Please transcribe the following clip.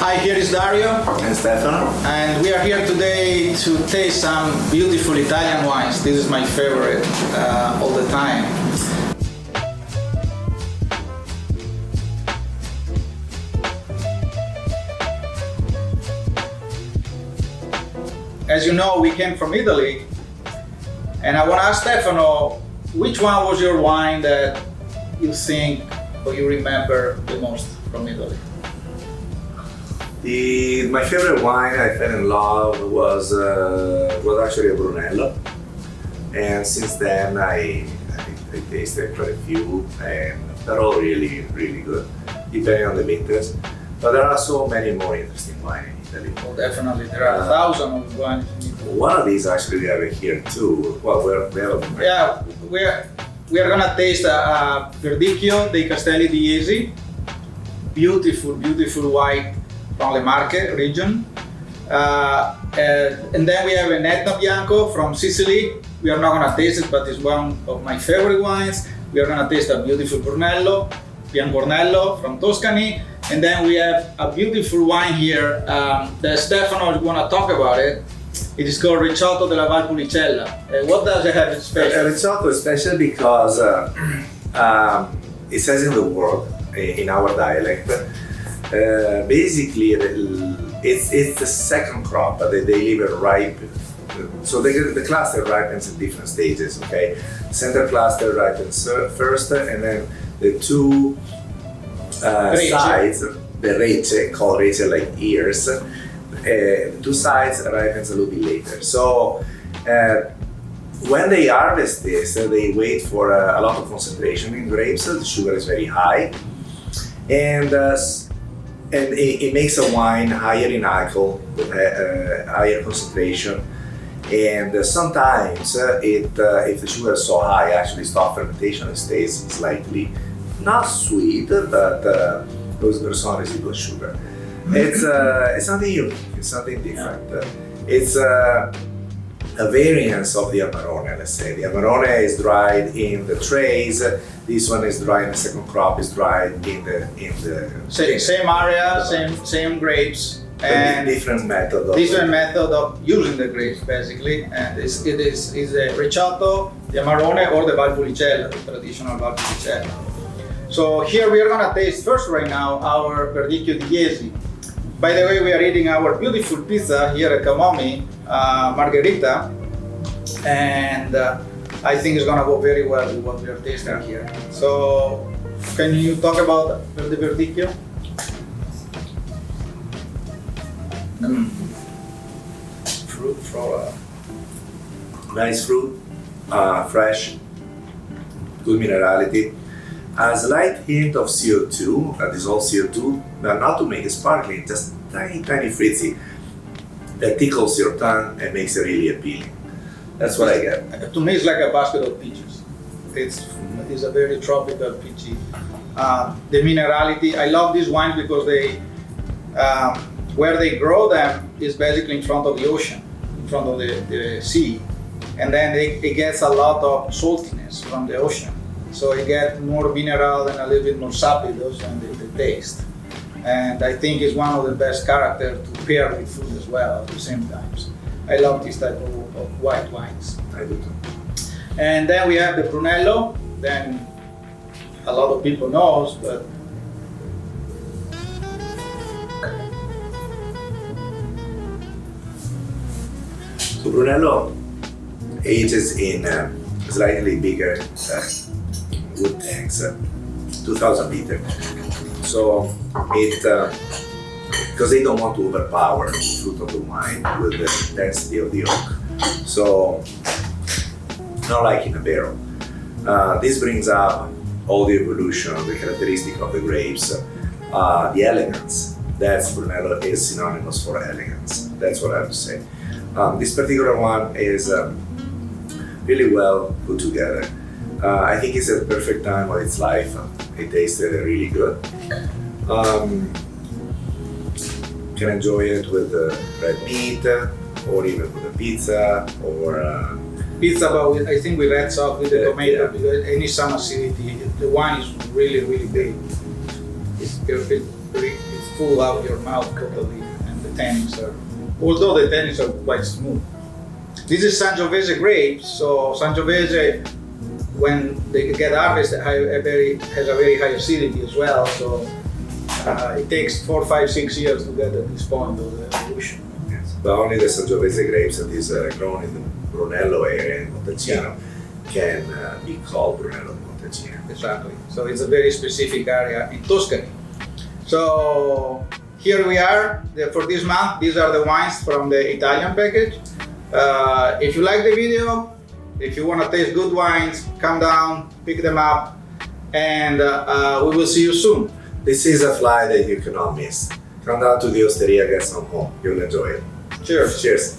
Hi, here is Dario and Stefano, and we are here today to taste some beautiful Italian wines. This is my favorite all the time. As you know, we came from Italy, and I want to ask Stefano, which one was your wine that you think or you remember the most from Italy? My favorite wine I fell in love was actually a Brunello, and since then I tasted quite a few, and they're all really good, depending on the vintage. But there are so many more interesting wines in Italy. Well, definitely, there are thousands of wines in Italy. One of these actually we have here too. Well, we are gonna taste a Verdicchio De Castelli di Jesi, beautiful white from Le Marche region, and then we have an Etna Bianco from Sicily. We are not gonna taste it, but it's one of my favorite wines. We are gonna taste a beautiful Brunello, Piancornello from Tuscany, and then we have a beautiful wine here that Stefano is gonna talk about it. It is called Ricciato De La Valpolicella. What does it have in special? Ricciato is special because it says in the word, in our dialect, basically it's the second crop, but they leave it ripe. So the cluster ripens in different stages, okay? Center cluster ripens first, and then the two sides, the rece, called rece like ears, two sides ripens a little bit later. So when they harvest this, they wait for a lot of concentration in grapes. The sugar is very high, and it makes a wine higher in alcohol with higher concentration. And sometimes if the sugar is so high, actually stop fermentation and stays slightly not sweet, but there's some residual sugar. It's something unique, it's something different. It's a variance of the Amarone, let's say. The Amarone is dried in the trays. This one is dried in the second crop, is dried in the same area, same grapes, and different method of using the grapes basically. And it is a Ricciato, the Amarone, or the Valpolicella, the traditional Valpolicella. So here we are gonna taste first right now our Verdicchio di Jesi. By the way, we are eating our beautiful pizza here at Momi, margherita, and I think it's gonna go very well with what we are tasting here. So, can you talk about the Verdicchio? Fruit flora. Nice fruit, fresh, good minerality. A slight hint of CO2, dissolved CO2, but not to make it sparkling, just tiny frizzy that tickles your tongue and makes it really appealing. That's what I get. To me, it's like a basket of peaches. It's a very tropical peachy. The minerality, I love these wines because they, where they grow them is basically in front of the ocean, in front of the sea, and then it gets a lot of saltiness from the ocean. So you get more mineral and a little bit more sapidus and the taste. And I think it's one of the best characters to pair with food as well at the same time. I love this type of white wines. I do too. And then we have the Brunello, then a lot of people knows, but so Brunello ages in slightly bigger wood tanks, 2,000 liter. So because they don't want to overpower the fruit of the wine with the density of the oak. So not like in a barrel. This brings up all the evolution, the characteristic of the grapes, the elegance. That's Brunello is synonymous for elegance. That's what I have to say. This particular one is really well put together. I think it's at the perfect time of its life. It tasted really good. Can enjoy it with red meat, or even with a pizza, or pizza. But I think we red sauce with the tomato because any some acidity. The wine is really big. It's perfect. It's full out your mouth totally, and the tannins are, although the tannins are quite smooth. This is Sangiovese grapes, so Sangiovese, when they get harvested, has a very high acidity as well, so it takes 4, 5, 6 years to get at this point of the evolution. Yes. But only the Sangiovese grapes that is grown in the Brunello area in Montalcino can be called Brunello di Montalcino. Exactly. So it's a very specific area in Tuscany. So here we are for this month. These are the wines from the Italian package. If you like the video, if you want to taste good wines, come down, pick them up, and we will see you soon. This is a fly that you cannot miss. Come down to the Osteria, get some home. You'll enjoy it. Cheers. Cheers.